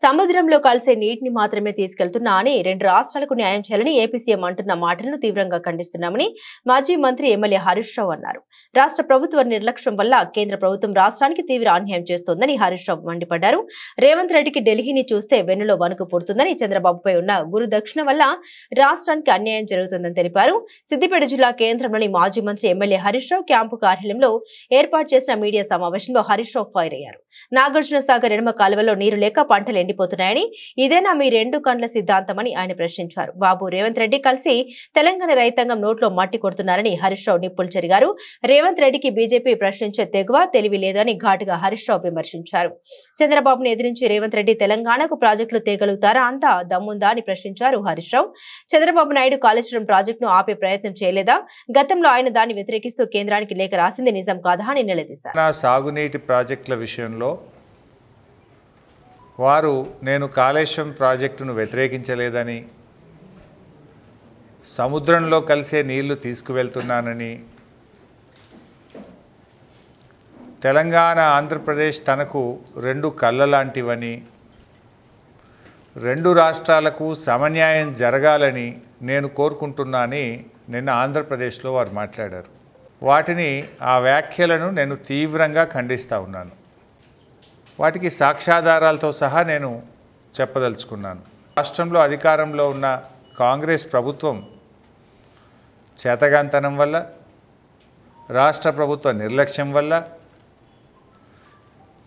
సముద్రంలో కలిసే నీటిని మాత్రమే తీసుకెళ్తున్నా అని రెండు రాష్ట్రాలకు న్యాయం చేయాలని ఏపీ సీఎం అంటున్న మాటలను తీవ్రంగా ఖండిస్తున్నామని మాజీ మంత్రి ఎమ్మెల్యే హరీష్ రావు అన్నారు. రాష్ట్ర ప్రభుత్వ నిర్లక్ష్యం వల్ల కేంద్ర ప్రభుత్వం రాష్ట్రానికి తీవ్ర అన్యాయం చేస్తోందని హరీష్ రావు మండిపడ్డారు. రేవంత్ రెడ్డికి ఢిల్లీని చూస్తే వెన్నులో వణుకు పుడుతుందని, చంద్రబాబుపై ఉన్న గురు దక్షిణ వల్ల రాష్ట్రానికి అన్యాయం జరుగుతుందని తెలిపారు. సిద్దిపేట జిల్లా కేంద్రంలోని మాజీ మంత్రి ఎమ్మెల్యే హరీష్ రావు క్యాంపు కార్యాలయంలో ఏర్పాటు చేసిన మీడియా సమావేశంలో హరీష్ రావు ఫైర్ అయ్యారు. నాగార్జున సాగర్ ఎడమ కాలువలో నీరు లేక పంటలు ఎండిపోతున్నాయని, ఇదేనా మీ రెండు కండ్ల సిద్ధాంతమని ఆయన ప్రశ్నించారు. బాబు రేవంత్ రెడ్డి కలిసి తెలంగాణ రైతాంగం నోట్లో మట్టి కొడుతున్నారని హరీష్ రావు నిప్పులు చెరిగారు. రేవంత్ రెడ్డికి బీజేపీ ప్రశ్నించే తెగువ తెలివి లేదని ఘాటుగా హరీష్ రావు విమర్శించారు. చంద్రబాబును ఎదిరించి రేవంత్ రెడ్డి తెలంగాణకు ప్రాజెక్టులు తేగలుగుతారా, అంతా దమ్ముందా అని ప్రశ్నించారు హరీష్ రావు. చంద్రబాబు నాయుడు కాళేశ్వరం ప్రాజెక్టును ఆపే ప్రయత్నం చేయలేదా? గతంలో ఆయన దాన్ని వ్యతిరేకిస్తూ కేంద్రానికి లేఖ రాసింది నిజం కాదా అని నిలదీశారు. సాగునీటి ప్రాజెక్టుల విషయంలో వారు నేను కాళేశ్వరం ప్రాజెక్టును వ్యతిరేకించలేదని, సముద్రంలో కలిసే నీళ్లు తీసుకువెళ్తున్నానని, తెలంగాణ ఆంధ్రప్రదేశ్ తనకు రెండు కళ్ళ లాంటివని, రెండు రాష్ట్రాలకు సమన్యాయం జరగాలని నేను కోరుకుంటున్నానని నిన్న ఆంధ్రప్రదేశ్లో వారు మాట్లాడారు. వాటిని ఆ వ్యాఖ్యలను నేను తీవ్రంగా ఖండిస్తూ ఉన్నాను. వాటికి సాక్ష్యాధారాలతో సహా నేను చెప్పదలుచుకున్నాను. రాష్ట్రంలో అధికారంలో ఉన్న కాంగ్రెస్ ప్రభుత్వం చేతగాంతనం వల్ల, రాష్ట్ర ప్రభుత్వ నిర్లక్ష్యం వల్ల,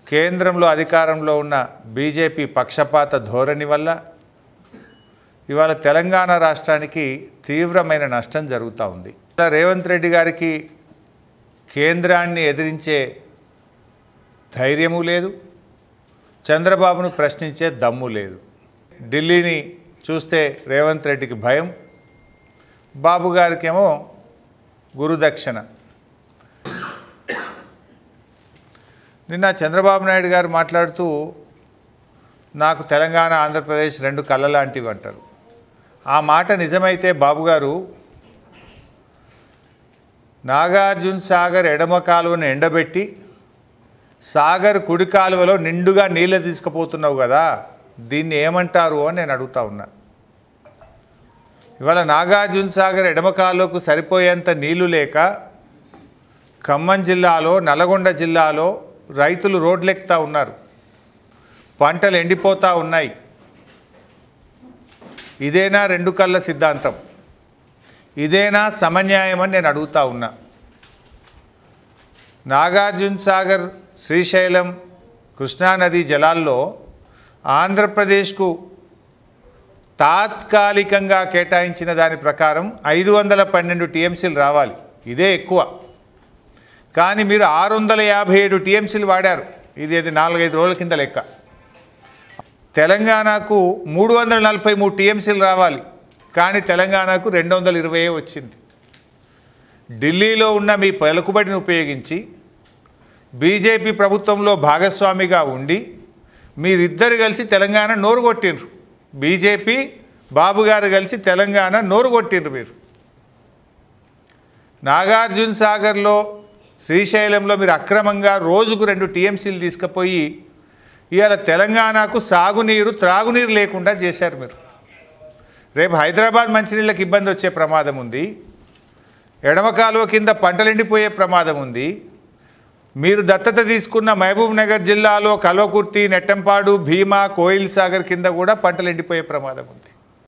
కేంద్రంలో అధికారంలో ఉన్న బీజేపీ పక్షపాత ధోరణి వల్ల ఇవాళ తెలంగాణ రాష్ట్రానికి తీవ్రమైన నష్టం జరుగుతూ ఉంది. రేవంత్ రెడ్డి గారికి కేంద్రాన్ని ఎదిరించే ధైర్యము లేదు, చంద్రబాబును ప్రశ్నించే దమ్ము లేదు. ఢిల్లీని చూస్తే రేవంత్ రెడ్డికి భయం, బాబు గారికేమో గురుదక్షిణ. నిన్న చంద్రబాబు నాయుడు గారు మాట్లాడుతూ నాకు తెలంగాణ ఆంధ్రప్రదేశ్ రెండు కళ్ళ లాంటివి అంటారు. ఆ మాట నిజమైతే బాబు గారు నాగార్జున సాగర్ ఎడమ కాలువను ఎండబెట్టి సాగర్ కుడి కాలువలో నిండుగా నీళ్ళు తీసుకుపోతున్నావు కదా, దీన్ని ఏమంటారు అని నేను అడుగుతా ఉన్నా. ఇవాళ నాగార్జున సాగర్ ఎడమ కాలువకు సరిపోయేంత నీళ్లు లేక ఖమ్మం జిల్లాలో, నల్గొండ జిల్లాలో రైతులు రోడ్లెక్కుతూ ఉన్నారు, పంటలు ఎండిపోతూ ఉన్నాయి. ఇదేనా రెండు కళ్ళ సిద్ధాంతం? ఇదేనా సమన్యాయం అని నేను అడుగుతా ఉన్నా. నాగార్జున సాగర్, శ్రీశైలం, కృష్ణానదీ జలాల్లో ఆంధ్రప్రదేశ్కు తాత్కాలికంగా కేటాయించిన దాని ప్రకారం 512 టీఎంసీలు రావాలి. ఇదే ఎక్కువ. కానీ మీరు 657 టీఎంసీలు వాడారు. ఇది 4-5 రోజుల కింద లెక్క. తెలంగాణకు 343 టీఎంసీలు రావాలి, కానీ తెలంగాణకు 220 వచ్చింది. ఢిల్లీలో ఉన్న మీ పలుకుబడిని ఉపయోగించి బీజేపీ ప్రభుత్వంలో భాగస్వామిగా ఉండి మీరిద్దరు కలిసి తెలంగాణ నోరు కొట్టిండ్రు. బీజేపీ బాబు గారు కలిసి తెలంగాణ నోరు కొట్టిండ్రు. మీరు నాగార్జున సాగర్లో, శ్రీశైలంలో మీరు అక్రమంగా రోజుకు 2 టీఎంసీలు తీసుకుపోయి ఇవాళ తెలంగాణకు సాగునీరు, త్రాగునీరు లేకుండా చేశారు మీరు. రేపు హైదరాబాద్ మంచినీళ్ళకి ఇబ్బంది వచ్చే ప్రమాదం ఉంది, ఎడమ కాలువ కింద పంటలు ఎండిపోయే ప్రమాదం ఉంది. మీరు దత్తత తీసుకున్న మహబూబ్ నగర్ జిల్లాలో కల్వకుర్తి, నెట్టంపాడు, భీమా, కోయిల్ సాగర్ కింద కూడా పంటలు ఎండిపోయే ప్రమాదం ఉంది.